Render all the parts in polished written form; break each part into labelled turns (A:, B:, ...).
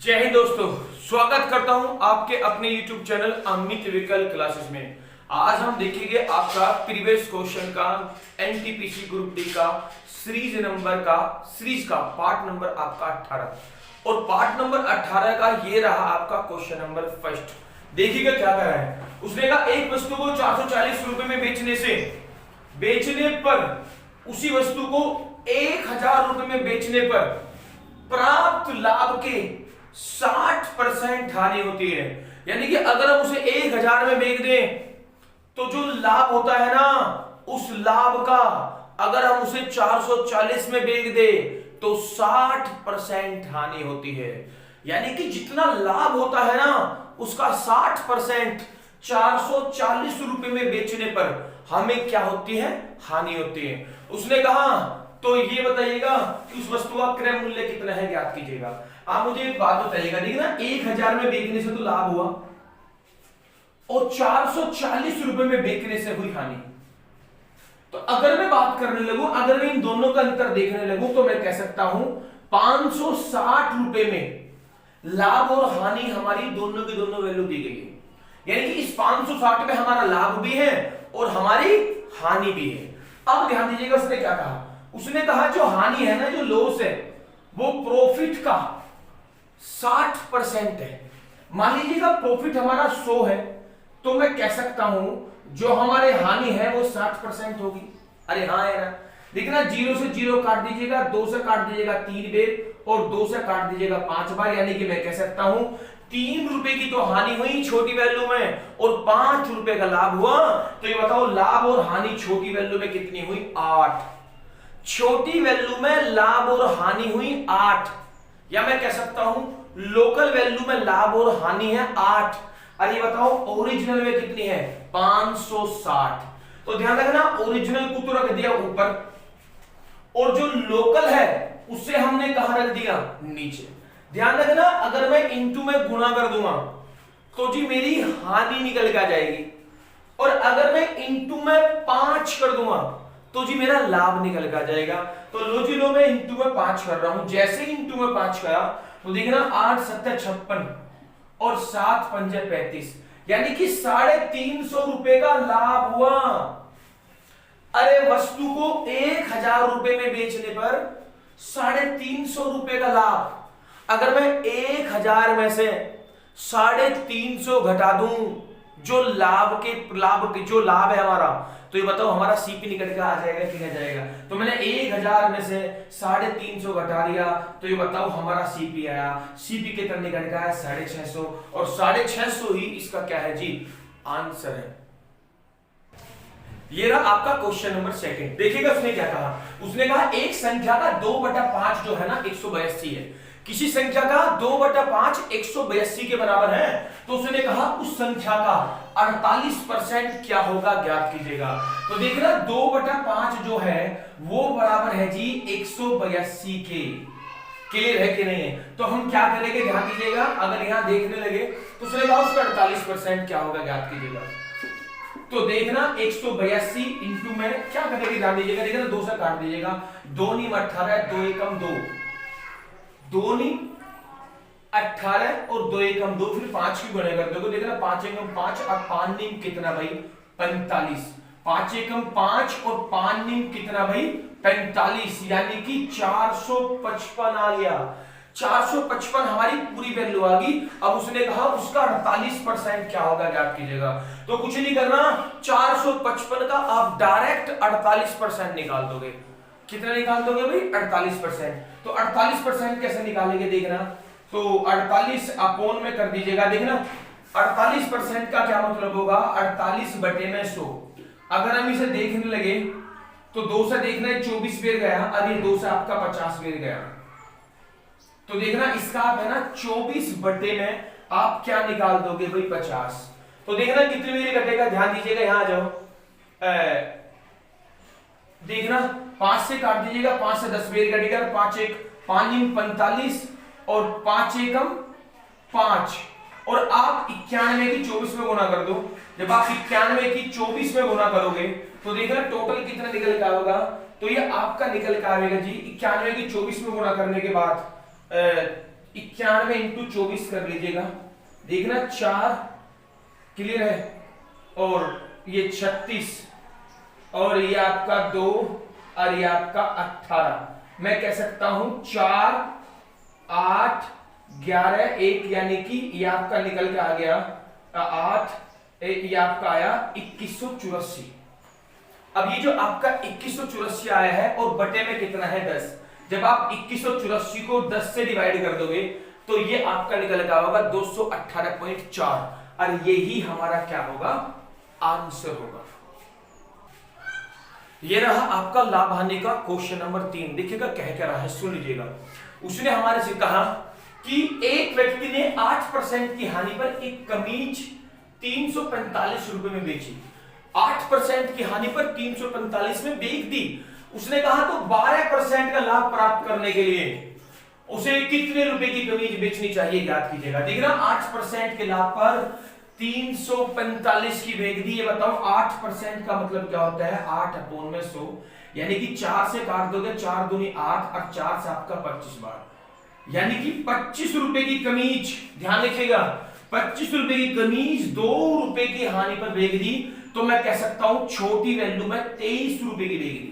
A: जय हिंद दोस्तों, स्वागत करता हूं आपके अपने YouTube चैनल अमित विकल क्लासेस में। आज हम देखेंगे आपका प्रीवियस क्वेश्चन का एनटीपीसी ग्रुप डी का सीरीज का पार्ट नंबर आपका 18 और पार्ट नंबर 18 का ये रहा आपका क्वेश्चन नंबर फर्स्ट। देखिएगा क्या कर रहा है। उसने कहा एक वस्तु को 440 रुपए में बेचने पर उसी वस्तु को 1000 रुपए में बेचने पर प्राप्त लाभ के 60% हानि होती है। यानी कि अगर हम उसे 1000 में बेच दें तो जो लाभ होता है ना, उस लाभ का अगर हम उसे 440 में बेच दे तो 60% हानि होती है। यानी कि जितना लाभ होता है ना, उसका 60% 440 रुपए में बेचने पर हमें क्या होती है? हानि होती है। उसने कहा तो ये बताइएगा कि उस वस्तु का क्रय मूल्य कितना है, ज्ञात कीजिएगा। आप मुझे एक बात बताइएगा, देखिए ना 1000 में बेचने से तो लाभ हुआ और 440 रुपए में बेचने से हुई हानि। तो अगर मैं बात करने लगूं, अगर मैं इन दोनों का अंतर देखने लगूं तो मैं कह सकता हूं 560 रुपए में लाभ और हानि हमारी दोनों की दोनों वैल्यू दी गई है। यानी कि इस 560 में हमारा लाभ भी है और हमारी हानि भी है। अब ध्यान दीजिएगा उसने क्या कहा। उसने कहा जो हानि है ना, जो लॉस है, वो प्रॉफिट का 60% है। मान लीजिएगा प्रॉफिट हमारा 100 है तो मैं कह सकता हूं जो हमारे हानि है वो 60% होगी। अरे हाँ है ना। देखना 0 से 0 काट दीजिएगा, 2 से काट दीजिएगा 3 बार और 2 से काट दीजिएगा 5 बार। यानी कि मैं कह सकता हूं 3 रुपए की तो हानि हुई छोटी वैल्यू में और 5 रुपए का लाभ हुआ। तो ये बताओ लाभ और हानि छोटी वैल्यू में कितनी हुई? 8। छोटी वैल्यू में लाभ और हानि हुई 8, या मैं कह सकता हूं लोकल वैल्यू में लाभ और हानि है 8। अरे बताओ ओरिजिनल में कितनी है? 560। तो ध्यान रखना ओरिजिनल को तो रख दिया ऊपर और जो लोकल है उसे हमने कहां रख दिया? नीचे। ध्यान रखना अगर मैं इंटू में गुणा कर दूंगा तो जी मेरी हानि निकल के आ जाएगी, और अगर मैं इंटू में 5 कर दूंगा तो जी मेरा लाभ निकल के आ जाएगा। तो लो जी लो, मैं इंटू में 5 कर रहा हूं। जैसे ही इंटू में 5 करा तो देखना 8 7 56 और 7 5 35, यानी कि 350 रुपए का लाभ हुआ। अरे वस्तु को 1000 रुपए में बेचने पर 350 रुपए का लाभ। अगर मैं 1000 में से 350 घटा दूं जो लाभ के जो लाभ है हमारा, तो ये बताओ हमारा सीपी निकल के आ जाएगा कि नहीं जाएगा? तो मैंने 1000 में से 350 घटा दिया तो ये बताओ हमारा सीपी आया। सीपी कितना निकल के आया? 650, और 650 ही इसका क्या है जी? आंसर है। ये रहा आपका क्वेश्चन नंबर सेकंड। देखिएगा उसने क्या कहा। उसने कहा एक संख्या का 2/5 जो है ना 182 है। किसी संख्या का 2/5 182 के बराबर है, तो उसने कहा उस संख्या का 48% क्या होगा, ज्ञात कीजिएगा। तो देखना 2/5 जो है वो बराबर है जी 182 के। क्लियर है कि नहीं है? तो हम क्या करेंगे, ध्यान दीजिएगा। अगर यहां देखने लगे तो उसने कहा उसका 48% क्या होगा, ज्ञात कीजिएगा। तो देखना 182 इंटू में क्या करेंगे, ध्यान दीजिएगा। देखना 2 से काट दीजिएगा, 2 नी 18, 2 एकम 2, 2 नी 18 और 2 एकम 2, फिर 5 की गुणा कर दोगे। देखना 5 एकम 5 और 5 नीम कितना भाई? 45। 5 एकम 5 और 5 नीम कितना भाई? 45, यानी कि 455 आ गया। 455 हमारी पूरी वैल्यू आ गई। अब उसने कहा उसका 48% क्या होगा, ज्ञात कीजिएगा। तो कुछ नहीं करना, 455 का आप डायरेक्ट 48% निकाल दोगे। कितना निकाल दोगे भाई? 48%। तो 48% कैसे निकालेंगे देखना। तो 48 अपोन में कर दीजिएगा। देखना 48% का क्या मतलब होगा? 48/100। अगर हम इसे देखने लगे तो 2 से देखना 24 बेर गया, और ये 2 से आपका 50 बेर गया। तो देखना इसका आप है ना 24 में आप क्या निकाल दोगे भाई? 50। तो देखना कितनी बेर कटेगा, ध्यान दीजिएगा। यहां आ जाओ, देखना 5 से काट दीजिएगा, 5 से 10 बेर कटेगा। 5 एक 5 नीम 45 और 5 एकम 5, और आप 91 की 24 में गुना कर दो। जब आप 91 की 24 में गुना करोगे तो देखना टोटल कितना निकल के आएगा। तो ये आपका निकल के आएगा जी 91 की 24 में गुना करने के बाद 91 इंटू 24 कर लीजिएगा, देखना 4 क्लियर है, और ये 36 और ये आपका 2 और ये आपका 18। मैं कह सकता हूं 4 8 11 1 यानी कि ये आपका निकल के आ गया 8, ये आपका आया 2184। अब ये जो आपका 2184 आया है और बटे में कितना है 10, जब आप 2184 को 10 से डिवाइड कर दोगे तो ये आपका निकल के होगा 218.4, और यही हमारा क्या होगा, आंसर होगा। ये रहा आपका लाभ हानि का क्वेश्चन नंबर 3। देखिएगा कह क्या रहा है, सुन लीजिएगा। उसने हमारे से कहा कि एक व्यक्ति ने 8% की हानि पर एक कमीज 345 रुपए में बेची। 8% की हानि पर 345 में बेच दी। उसने कहा तो 12% का लाभ प्राप्त करने के लिए उसे कितने रुपए की कमीज बेचनी चाहिए, याद कीजिएगा। देखना 8% के लाभ पर 345 की बेच दी। ये बताओ 8% का मतलब क्या होता है, 8/100, यानी कि 4 से काट दोगे 4 दूनी 8 और 4 से आपका 25 बार, यानी कि 25 रुपए की कमीज, ध्यान रखिएगा 25 रुपए की कमीज 2 रुपए की हानि पर बेच दी, तो मैं कह सकता हूं छोटी वैल्यू में 23 रुपए की बेच दी,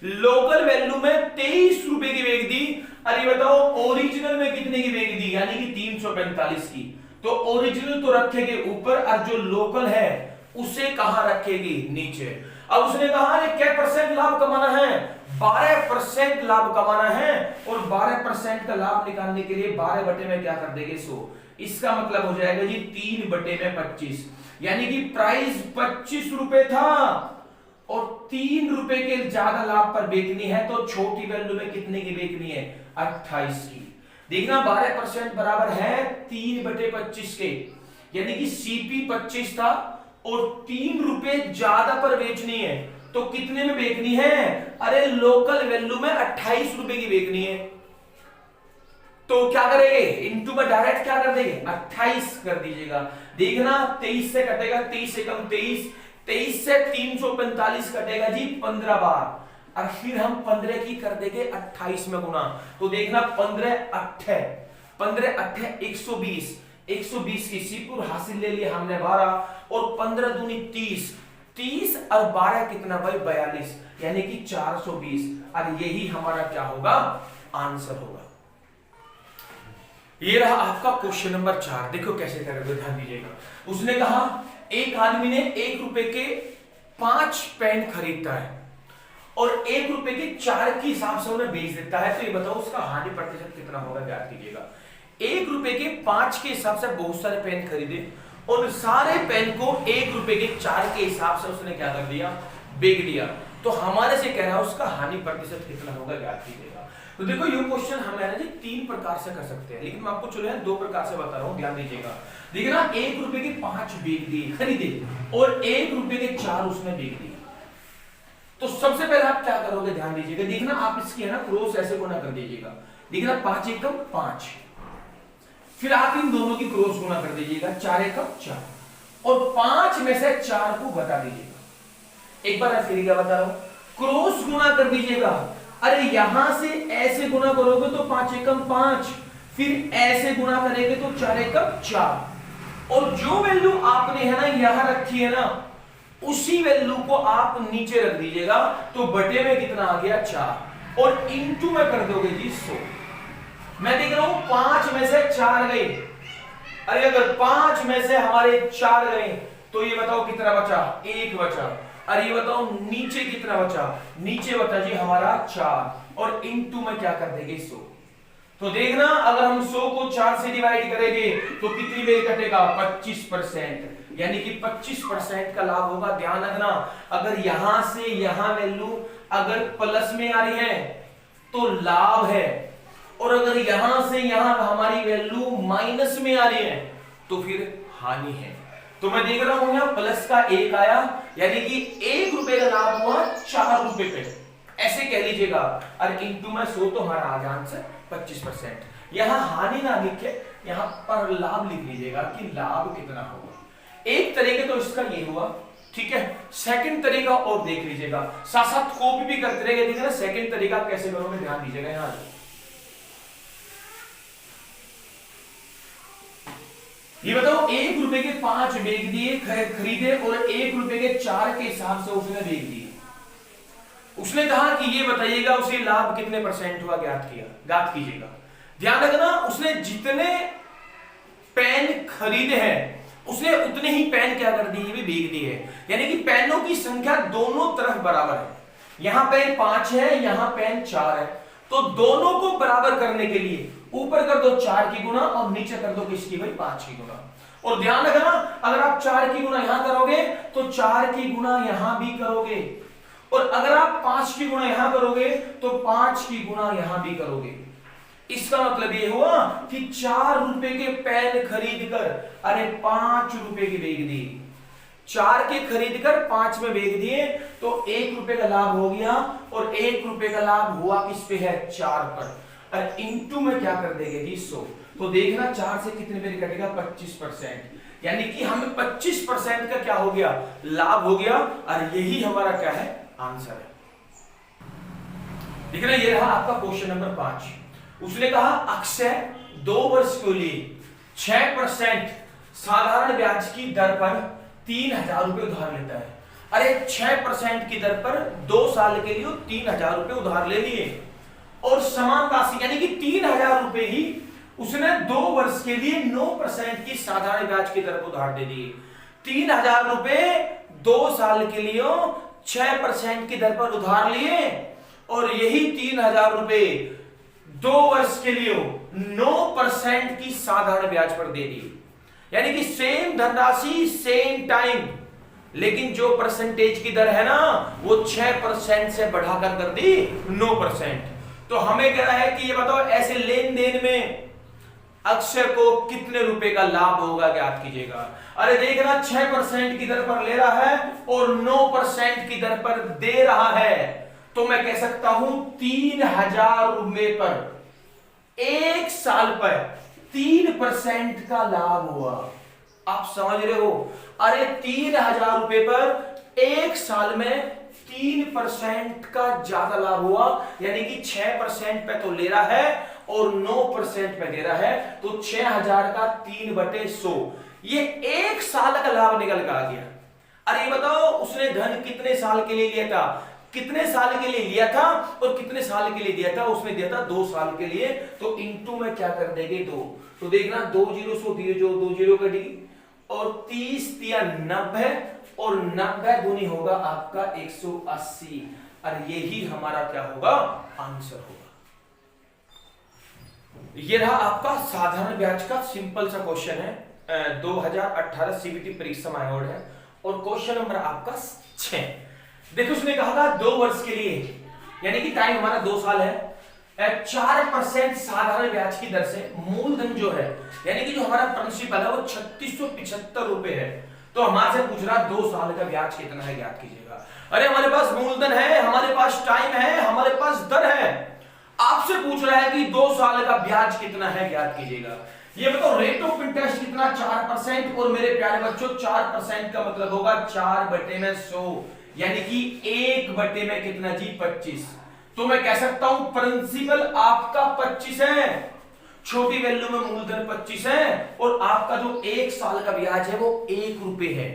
A: लोकल वैल्यू में 23 रुपए की बेच दी। अरे बताओ ओरिजिनल में कितने की बेच दी, यानी कि 345 की। तो ओरिजिनल तो रखेंगे ऊपर और जो लोकल है उसे कहां रखेगी, नीचे। अब उसने कहा क्या परसेंट लाभ कमाना है, 12% लाभ कमाना है, और 12% का लाभ निकालने के लिए 12 बटे में क्या कर देंगे 100। इसका मतलब हो जाएगा जी 3 बटे में 25, यानी कि प्राइस 25 रुपए था और 3 रुपए के ज्यादा लाभ पर बेचनी है, तो छोटी वैल्यू में कितने की बेचनी है, 28 की। देखना 12% बराबर है 3 बटे 25 के, यानी कि सीपी 25 था और 3 रुपए ज्यादा पर बेचनी है, तो कितने में बेचनी है, अरे लोकल वैल्यू में 28 रुपए की बेचनी है। तो क्या करेंगे, इनटू में डायरेक्ट क्या कर देंगे, 28 कर दीजिएगा। देखना 23 से कटेगा, 23 से कम 23, 23 से 345 कटेगा जी 15 बार, और फिर हम 15 की कर देंगे 28 में गुना। तो देखना 15 8 120, 120 की सीपुर हासिल ले लिया हमने 12, और 15 दूनी 30, 30 और 12 कितना भाई 42, यानी कि 420, और यही हमारा क्या होगा, आंसर होगा। ये रहा आपका क्वेश्चन नंबर 4। देखो कैसे करोगे, ध्यान दीजिएगा। उसने कहा एक आदमी ने 1 रुपए के 5 पेन खरीदता है और 1 रुपए के 4 के हिसाब से उन्हें बेच देता है, तो ये बताओ उसका हानि प्रतिशत कितना होगा, याद कीजिएगा। 1 रुपए के 5 के हिसाब से बहुत सारे पेन खरीदे और सारे पेन को 1 रुपए के 4 के हिसाब से उसने क्या कर दिया, बेच दिया, तो हमारे से कह रहा है उसका हानि प्रतिशत कितना होगा, याद कीजिएगा। तो देखो ये क्वेश्चन हम है ना जी 3 प्रकार से कर सकते हैं, लेकिन मैं आपको चलो 2 प्रकार से बता रहा हूं, ध्यान दीजिएगा। देखिए ना 1 रुपए के 5 बेच दिए, खरीदे, और 1 रुपए के 4 उसने बेच दिए, तो सबसे पहले आप क्या करोगे, ध्यान दीजिएगा। देखना आप इसकी है ना क्रॉस ऐसे गुना कर दीजिएगा। देखना 5 एकम 5, फिर आप इन दोनों की क्रॉस गुना कर दीजिएगा, 4 एकम 4, और 5 में से 4 को बता दीजिएगा। एक बार फिर क्या बता रहा हूं, क्रॉस गुना कर दीजिएगा। अरे यहां से ऐसे गुना करोगे तो 5 एकम 5, फिर ऐसे गुना करेंगे तो 4 एकम 4, और जो वैल्यू आपने है ना यहां रखी है ना, उसी वैल्यू को आप नीचे रख दीजिएगा, तो बटे में कितना आ गया 4, और इंटू में कर दोगे जी 100। मैं देख रहा हूं 5 में से 4 गए, अरे अगर 5 में से हमारे 4 गए तो ये बताओ कितना बचा, 1 बचा। अरे ये बताओ नीचे कितना बचा, नीचे बचा जी हमारा 4, और इनटू में क्या कर देंगे 100। तो देखना अगर हम 100 को 4 से डिवाइड करेंगे तो कितनी बेर कटेगा, 25%, यानी कि 25% का लाभ होगा। ध्यान रखना अगर यहां से यहां वैल्यू अगर प्लस में आ रही है तो लाभ है, और अगर यहां से यहां हमारी वैल्यू माइनस में आ रही है तो फिर हानि है। तो मैं देख रहा हूं यहां प्लस का 1 आया, यानी कि 1 रुपए का लाभ हुआ 4 रुपए पे, ऐसे कह लीजिएगा। और इंटू में 100 तो हमारा आ जान से 25%। यहां हानि ना लिखे, यहां पर लाभ लिख लीजिएगा कि लाभ कितना होगा। एक तरीके तो इसका ये हुआ, ठीक है। सेकंड तरीका और देख लीजिएगा, साथ साथ कॉपी भी करते रहेंगे। देखिए ना सेकंड तरीका कैसे करोगे, ध्यान दीजिएगा। यहां ये बताओ 1 रुपए के 5 बेच दिए खरीदे और 1 रुपए के 4 के हिसाब से उसने बेच दिए। उसने कहा कि ये बताइएगा उसे लाभ कितने परसेंट हुआ, ज्ञात कीजिएगा। ध्यान रखना, उसने जितने पेन खरीदे हैं उसने उतने ही पेन क्या कर दिए, भी बेच दिए। यानी कि पेनों की संख्या दोनों तरफ बराबर है। यहां पेन 5 है, यहां पेन 4 है, तो दोनों को बराबर करने के लिए ऊपर कर दो 4 की गुना और नीचे कर दो किसकी भाई, 5 की गुना। और ध्यान रखना, अगर आप 4 की गुना यहां करोगे तो 4 की गुना यहां भी करोगे, और अगर आप 5 की गुना यहां करोगे तो 5 की गुना यहां भी करोगे। इसका मतलब ये हुआ कि 4 रुपए के पेन खरीद कर अरे 5 रुपए की बेच दी, 4 के खरीद कर 5 में बेच दिए तो 1 रुपए का लाभ हो गया, और 1 रुपए का लाभ हुआ किस पे है, 4 पर। और इंटू में क्या कर देंगे जी 100, तो देखना 4 से कितने में कटेगा, 25%, यानी कि हमें 25% का क्या हो गया, लाभ हो गया। और यही हमारा क्या है, आंसर है। देखना ये रहा आपका क्वेश्चन नंबर 5। उसने कहा अक्षय 2 वर्ष के लिए 6% साधारण ब्याज की दर पर 3000 रुपए उधार लेता है। अरे 6% की दर पर 2 साल के लिए 3000 रुपए उधार ले लिए, और समान राशि यानी कि 3000 रुपए ही उसने 2 वर्ष के लिए 9% की साधारण ब्याज की दर पर उधार दे दिए। 3000 रुपए 2 साल के लिए 6% की दर पर उधार लिए, और यही 3000 रुपए 2 वर्ष के लिए 9% की साधारण ब्याज पर दे दी। यानी कि सेम धनराशि सेम टाइम, लेकिन जो परसेंटेज की दर है ना वो 6% से बढ़ाकर कर दी 9%। तो हमें कह रहा है कि ये बताओ ऐसे लेन देन में अक्षय को कितने रुपए का लाभ होगा, ज्ञात कीजिएगा। अरे देखना 6% की दर पर ले रहा है और 9% की दर पर दे रहा है, तो मैं कह सकता हूं 3000 रुपए पर 1 साल पर 3% का लाभ हुआ। आप समझ रहे हो, अरे 3000 रुपए पर 1 साल में 3% का ज्यादा लाभ हुआ, यानी कि 6% पे तो ले रहा है और 9% पे दे रहा है, तो 6000 का 3/100 ये 1 साल का लाभ निकल कर आ गया। अरे ये बताओ उसने धन कितने साल के लिए लिया था, कितने साल के लिए लिया था और कितने साल के लिए दिया था, उसने दिया था 2 साल के लिए, तो इंटू में क्या कर देंगे 2, तो देखना 2 0 100 दिए जो 2 0 कटेगी, और 30 या 90 और 90 दूनी होगा आपका 180, और यही हमारा क्या होगा, आंसर होगा। ये रहा आपका साधारण ब्याज का सिंपल सा क्वेश्चन है, 2018 सीबीटी परीक्षा में आया है, और क्वेश्चन नंबर आपका 6। देखो उसने कहा था 2 वर्ष के लिए, यानी कि टाइम हमारा 2 साल है, 4% साधारण ब्याज की दर से मूलधन जो है, यानी कि जो हमारा प्रिंसिपल है वो 3675 रुपए है, तो हमारे से पूछ रहा 2 साल का ब्याज कितना है, ज्ञात कीजिएगा। अरे हमारे पास मूलधन है, हमारे पास टाइम है, हमारे पास दर है, आपसे पूछ रहा है कि 2 साल का ब्याज कितना है, ज्ञात कीजिएगा। ये बताओ रेट ऑफ इंटरेस्ट कितना, 4%, और मेरे प्यारे बच्चों 4% का मतलब होगा 4/100, यानी कि 1 में कितना जी, 25। तो मैं कह सकता हूं प्रिंसिपल आपका 25 है, छोटी वैल्यू में मूलधन 25 है, और आपका जो 1 साल का ब्याज है वो 1 रुपए है।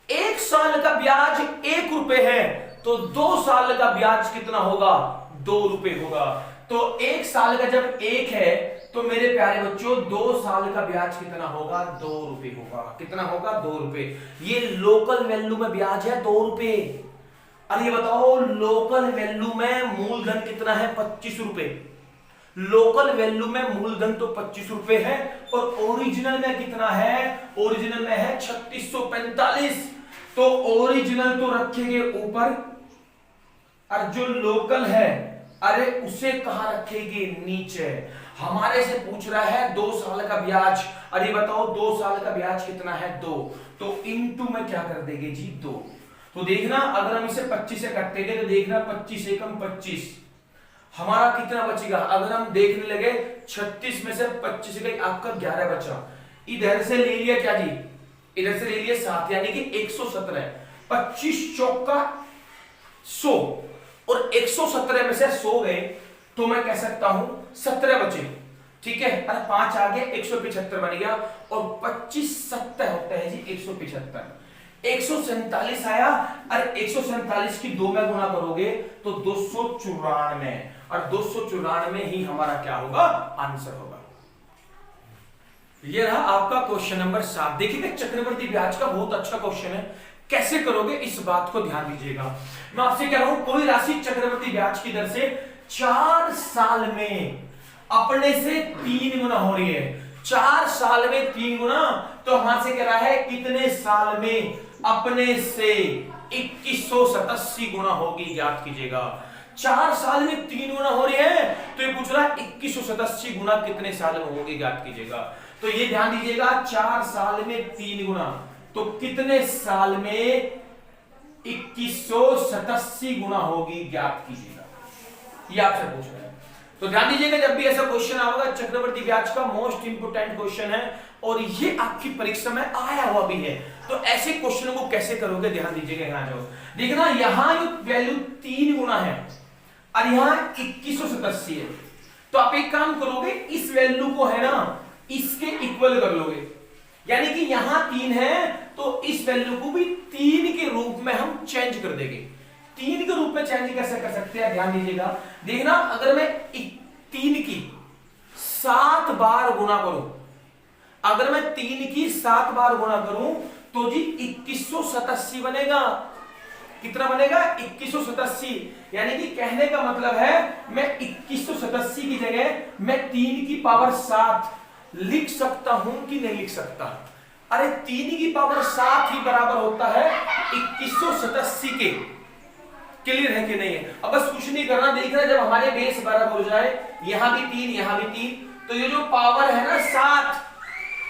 A: 1 साल का ब्याज 1 रुपए है, तो 2 साल का ब्याज कितना होगा, 2 रुपए होगा। तो 1 साल का जब 1 है तो मेरे प्यारे बच्चों 2 साल का ब्याज कितना होगा, 2 रुपए होगा। कितना होगा, 2 रुपए। ये लोकल वैल्यू में ब्याज है 2 रुपए। अरे बताओ लोकल वैल्यू में मूलधन कितना है, 25 रुपए। लोकल वैल्यू में मूलधन तो 25 रुपए है, और ओरिजिनल में कितना है, ओरिजिनल में है 3645। तो ओरिजिनल तो रखेंगे ऊपर, और जो लोकल है अरे उसे कहां रखेंगे, नीचे। हमारे से पूछ रहा है 2 साल का ब्याज, अरे बताओ 2 साल का ब्याज कितना है, 2, तो इनटू में क्या कर देंगे जी, 2। तो देखना अगर हम इसे 25 से काटेंगे तो देखना 25 एकम 25, हमारा कितना बचेगा। अगर हम देखने लगे 36 में से 25 गई, आपका 11 बचा। इधर से ले लिया क्या जी, इधर से ले लिया 7, यानी कि 117। 25 चौका 100, और 117 में से 100 गए, तो मैं कह सकता हूं 17 बचे। ठीक है, अरे 5 आ गया 175 बन गया, और 25 70 होता है जी 175। 147 आया, अरे 147 की 2 में गुणा करोगे तो 294, और 294 ही हमारा क्या होगा, आंसर होगा। ये रहा आपका क्वेश्चन नंबर 7। देखिए चक्रवर्ती ब्याज का बहुत अच्छा क्वेश्चन है, कैसे करोगे इस बात को ध्यान दीजिएगा। मैं आपसे कह रहा हूं कोई राशि चक्रवर्ती ब्याज की दर से 4 साल में अपने से 3 गुना हो रही है। 4 साल में 3 गुना, तो वहां से कह रहा है कितने साल में अपने से 2187 गुना होगी, ज्ञात कीजिएगा। 4 साल में 3 गुना हो रही है, तो ये पूछ रहा है 2187 गुना कितने साल में होगी, ज्ञात कीजिएगा। तो ये ध्यान दीजिएगा, 4 साल में 3 गुना, तो कितने साल में 2187 गुना होगी, ज्ञात कीजिएगा। ये आपसे पूछ रहा है, तो ध्यान दीजिएगा जब भी ऐसा क्वेश्चन आएगा, चक्रवर्ती ब्याज का मोस्ट इंपोर्टेंट क्वेश्चन है, और ये आपकी परीक्षा में आया हुआ भी है। तो ऐसे क्वेश्चन को कैसे करोगे, ध्यान दीजिएगा। यहां जाओ, देखना यहां वैल्यू 3 गुना है और यहां 2187 है, तो आप एक काम करोगे, इस वैल्यू को है ना इसके इक्वल कर लोगे, यानी कि यहां 3 है तो इस वैल्यू को भी 3 के रूप में हम चेंज कर देंगे। 3 के रूप में चेंज कैसे कर सकते हैं, ध्यान दीजिएगा। देखना अगर मैं 3 की 7 बार गुणा करूं, अगर मैं 3 की 7 बार गुणा करूं तो जी 2187 बनेगा। कितना बनेगा, 2187। यानी कि कहने का मतलब है मैं 2187 की जगह मैं 3 की पावर 7 लिख सकता हूं कि नहीं लिख सकता। अरे 3 की पावर 7 ही बराबर होता है 2187 के। क्लियर है कि नहीं है? अब बस कुछ नहीं करना, देखना जब हमारे बेस बराबर हो जाए, यहां भी 3 यहां भी 3, तो ये जो पावर है ना 7,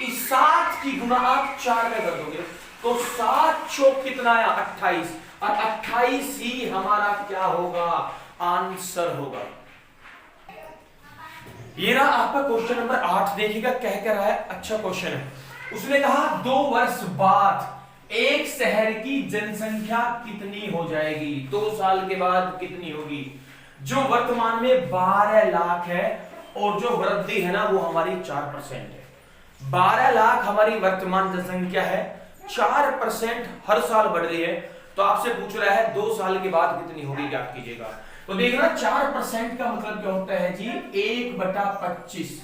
A: इस 7 की गुना आप 4 में कर दोगे, तो 7 चौक कितना आया 28, और 28 ही हमारा क्या होगा, आंसर होगा। ये रहा आपका क्वेश्चन नंबर 8। देखिएगा कह कर रहा है, अच्छा क्वेश्चन है। उसने कहा 2 वर्ष बाद एक शहर की जनसंख्या कितनी हो जाएगी, 2 साल के बाद कितनी होगी, जो वर्तमान में 12 लाख है, और जो वृद्धि है ना वो हमारी 4% है। 12 लाख हमारी वर्तमान जनसंख्या है, 4% हर साल बढ़ रही है, तो आपसे पूछ रहा है 2 साल के बाद कितनी होगी, ज्ञात कीजिएगा। तो देखना 4% का मतलब क्या होता है जी, 1/25,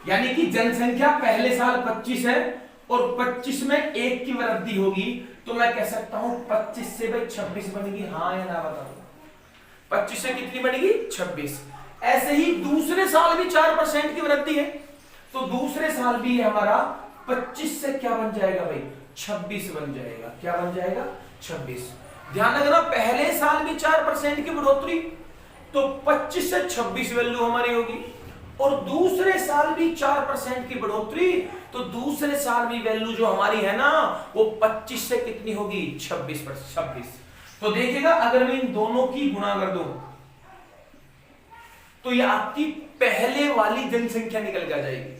A: यानी कि जनसंख्या पहले साल 25 है और 25 में 1 की वृद्धि होगी, तो मैं कह सकता हूं 25 से भाई 26 बनेगी। हाँ या ना बताओ, 25 से कितनी बनेगी, 26। ऐसे ही दूसरे साल भी 4% की वृद्धि है, तो दूसरे साल भी हमारा 25 से क्या बन जाएगा भाई, 26 बन जाएगा। क्या बन जाएगा, 26। ध्यान रखना पहले साल भी 4% की बढ़ोतरी, तो 25 से 26 वैल्यू हमारी होगी, और दूसरे साल भी 4% की बढ़ोतरी, तो दूसरे साल भी वैल्यू जो हमारी है ना वो 25 से कितनी होगी, 26। तो देखिएगा अगर मैं इन दोनों की गुणा कर दूं तो ये आपकी पहले वाली जनसंख्या निकल के आ जाएगी,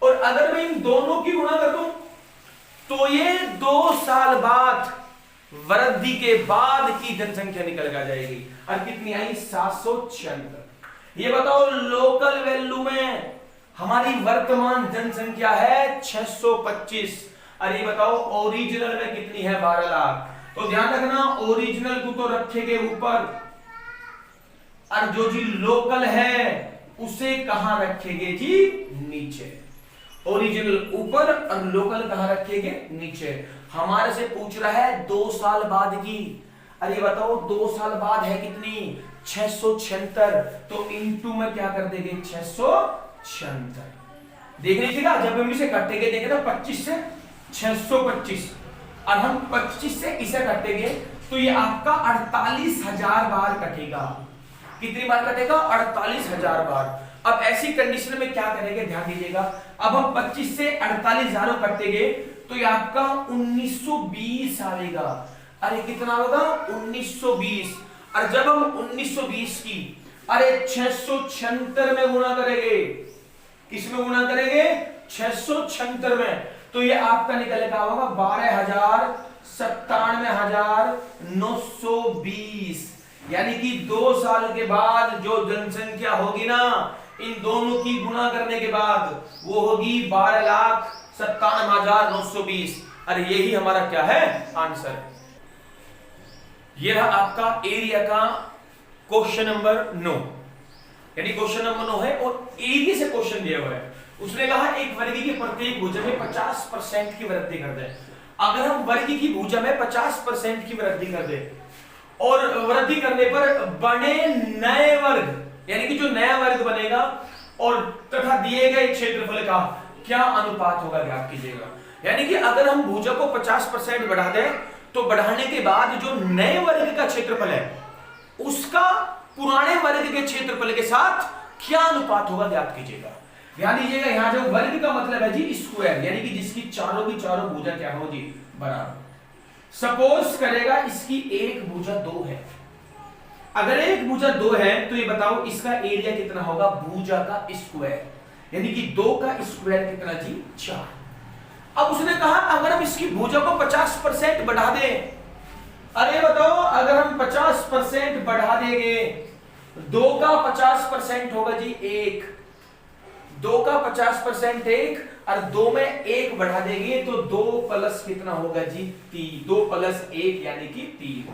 A: और अगर मैं इन दोनों की गुणा कर दूं तो ये 2 साल बाद वृद्धि के बाद की जनसंख्या निकल के आ जाएगी। और कितनी आई, 776। ये बताओ लोकल वैल्यू में हमारी वर्तमान जनसंख्या है 625, और ये बताओ ओरिजिनल में कितनी है, 12 लाख। तो ध्यान रखना ओरिजिनल को तो रखेंगे ऊपर, और जो जी लोकल है उसे कहां रखेंगे जी, नीचे। ओरिजिनल ऊपर और लोकल कहां रखेंगे, नीचे। हमारे से पूछ रहा है 2 साल बाद की, अरे बताओ 2 साल बाद है कितनी, 676, तो इनटू में क्या कर देंगे, 676। देख लीजिएगा जब हम इसे काटेंगे, देखें ना 25 से 625, और हम 25 से इसे काटेंगे तो ये आपका 48,000 बार कटेगा। कितनी बार कटेगा, 48,000 बार। अब ऐसी कंडीशन में क्या करेंगे, ध्यान दीजिएगा। अब हम 25 से 48,000 कटेंगे तो ये आपका 1920 आएगा। अरे कितना होगा, 1920। और जब हम 1920 की अरे 676 में गुणा करेंगे, किसमें गुणा करेंगे, 676 में, तो ये आपका निकलेगा होगा 12,97,920। यानी कि 2 साल के बाद जो जनसंख्या होगी ना इन दोनों की गुणा करने के बाद वो होगी 12,57,920। अरे यही हमारा क्या है आंसर है। ये रहा आपका एरिया का क्वेश्चन नंबर 9, यानी क्वेश्चन नंबर 9 है और एरिया से क्वेश्चन दिया हुआ है। उसने कहा एक वर्ग की प्रत्येक भुजा में 50% की वृद्धि कर दे। अगर हम वर्ग की भुजा में 50% की वृद्धि कर दे और वृद्धि करने पर बने नए वर्ग, यानी कि जो नया वर्ग बनेगा और तथा दिए गए क्षेत्रफल का क्या अनुपात होगा ज्ञात कीजिएगा। यानी कि अगर हम भुजा को 50% बढ़ा दें तो बढ़ाने के बाद जो नए वर्ग का क्षेत्रफल है उसका पुराने वर्ग के क्षेत्रफल के साथ क्या अनुपात होगा ज्ञात कीजिएगा। ध्यान दीजिएगा, यहां जो वर्ग का मतलब है जी स्क्वायर, यानी कि जिसकी चारों की चारों भुजा क्या हो जी बराबर। सपोज करेगा इसकी एक भुजा 2 है। अगर एक भुजा 2 है तो ये बताओ इसका एरिया कितना होगा भुजा का स्क्वायर, यानी कि 2 का स्क्वायर कितना जी 4। अब उसने कहा अगर हम इसकी भुजा को 50% बढ़ा दें, अरे बताओ अगर हम 50% बढ़ा देंगे 2 का 50% होगा जी 1, 2 का 50% 1 और 2 में 1 बढ़ा देंगे तो 2 प्लस कितना होगा जी 3, 2 प्लस 1 यानी कि 3,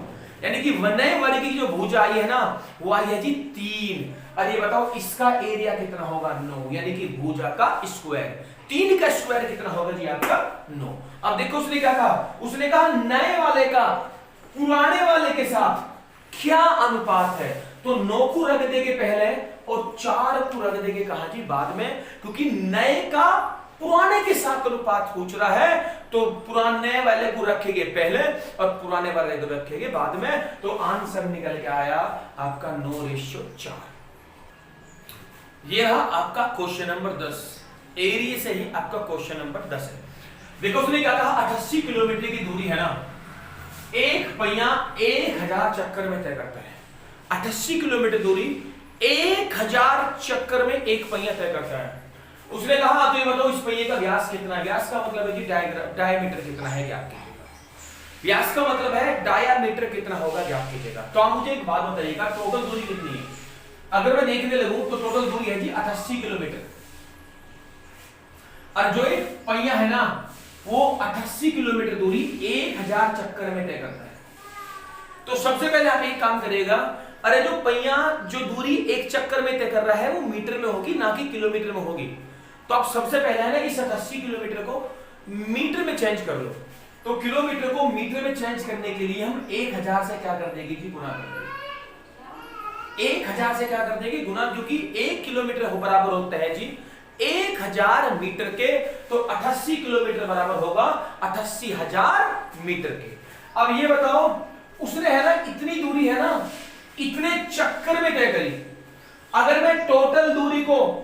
A: यानी कि नए वर्ग की जो भुजा आई है ना वो आई है जी 3। अरे बताओ इसका एरिया कितना होगा 9, यानी कि भुजा का स्क्वायर, 3 का स्क्वायर कितना होगा जी आपका 9। अब देखो उसने क्या कहा, उसने कहा नए वाले का पुराने वाले के साथ क्या अनुपात है। तो 9 को रख देंगे पहले और 4 को रख देंगे कहा जी बाद में, क्योंकि नए का पुराने के साथ अनुपात पूछ रहा है तो पुराने वाले को रखेंगे पहले और पुराने वाले को रखेंगे बाद में। तो आंसर निकल के आया आपका 9:4। यह रहा आपका क्वेश्चन नंबर 10, एरिया से ही आपका क्वेश्चन नंबर 10 है। देखो उसने क्या कहा 88 किलोमीटर की दूरी है ना, एक पहिया 1000 चक्कर में तय करता है। 88 किलोमीटर दूरी 1000 चक्कर में एक पहिया तय करता है। उसने कहा तो ये बताओ इस पहिए का व्यास कितना है। व्यास का मतलब है कि डायमीटर कितना है ज्ञात कीजिएगा। व्यास का मतलब है डायमीटर कितना होगा ज्ञात कीजिएगा। तो आप मुझे एक बात बताइएगा टोटल दूरी कितनी है। अगर मैं देखने लगूं तो टोटल दूरी है जी 88 किलोमीटर और जो एक पहिया है ना वो 88 किलोमीटर दूरी 1000 चक्कर में तय करता है। तो सबसे पहले आप एक काम करिएगा, अरे जो पहिया जो दूरी एक चक्कर में तय कर रहा है वो मीटर में होगी ना कि किलोमीटर में होगी। तो आप सबसे पहले है ना इस 88 किलोमीटर को मीटर में चेंज कर लो। तो किलोमीटर को मीटर में चेंज करने के लिए हम 1000 से क्या कर देंगे कि गुना कर देंगे। 1000 से क्या कर देंगे गुना, क्योंकि 1 किलोमीटर बराबर होता है जी 1000 मीटर के। तो 88 किलोमीटर बराबर होगा 88,000 मीटर के। अब ये बताओ उसने है ना इतनी दूरी है ना इतने चक्कर में तय करी। अगर मैं टोटल दूरी को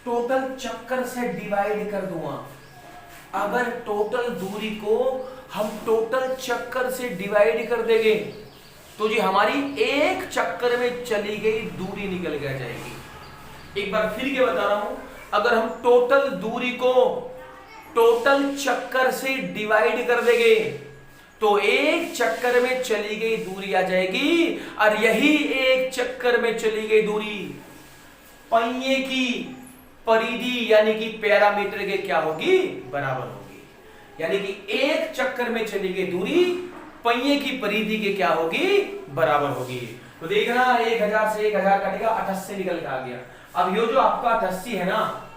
A: टोटल चक्कर से डिवाइड कर दूंगा, अगर टोटल दूरी को हम टोटल चक्कर से डिवाइड कर देंगे तो जी हमारी एक चक्कर में चली गई दूरी निकल के आ जाएगी। एक बार फिर के बता रहा हूं, अगर हम टोटल दूरी को टोटल चक्कर से डिवाइड कर देंगे तो एक चक्कर में चली गई दूरी आ जाएगी और यही एक चक्कर में चली गई दूरी पहिए की परिधि यानी कि पैरामीटर के क्या होगी बराबर होगी। यानी कि एक चक्कर में चली गई दूरी पहिए की परिधि के क्या होगी बराबर होगी। तो देखना 1000 से 1000 काटेगा 88 निकल के आ गया। अब ये जो आपका 88 है ना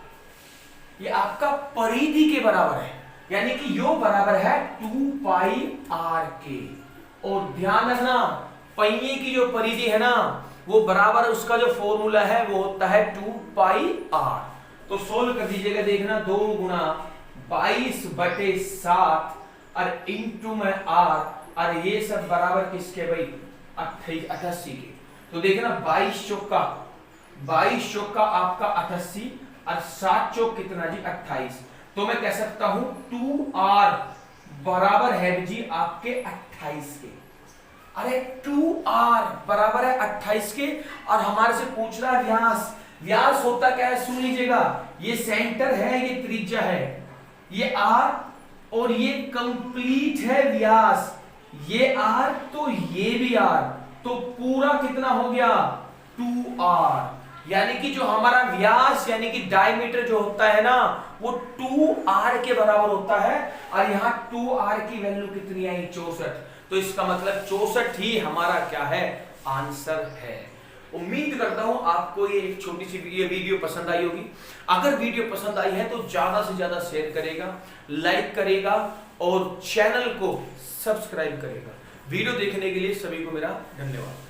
A: ये आपका परिधि के बराबर है, यानी कि यो बराबर है 2πr के। और ध्यान रखना पहिए की जो परिधि है ना वो बराबर उसका जो फॉर्मूला है वो होता है 2πr। तो सोल्व कर दीजिएगा, देखना 2 गुना 22/7 और इंटू में r और ये सब बराबर किसके भाई 88 के। तो देखना 22 चौका आपका 88 और 7 चौक कितना जी 28। तो मैं कह सकता हूं 2r बराबर है जी आपके 28 के। अरे 2r बराबर है 28 के और हमारे से पूछ रहा है व्यास। व्यास होता क्या है सुन लीजिएगा, ये सेंटर है ये त्रिज्या है ये r और ये कंप्लीट है व्यास, ये r तो ये भी r, तो पूरा कितना हो गया 2r। यानी कि जो हमारा व्यास यानी कि डायमीटर जो होता है ना वो 2r के बराबर होता है, और यहां 2r की वैल्यू कितनी आई 64। तो इसका मतलब 64 ही हमारा क्या है, आंसर है। उम्मीद करता हूं आपको ये एक छोटी सी ये वीडियो पसंद आई होगी। अगर वीडियो पसंद आई है तो ज्यादा से ज्यादा शेयर करेगा, लाइक करेगा और चैनल को सब्सक्राइब करेगा। वीडियो देखने के लिए सभी को मेरा धन्यवाद।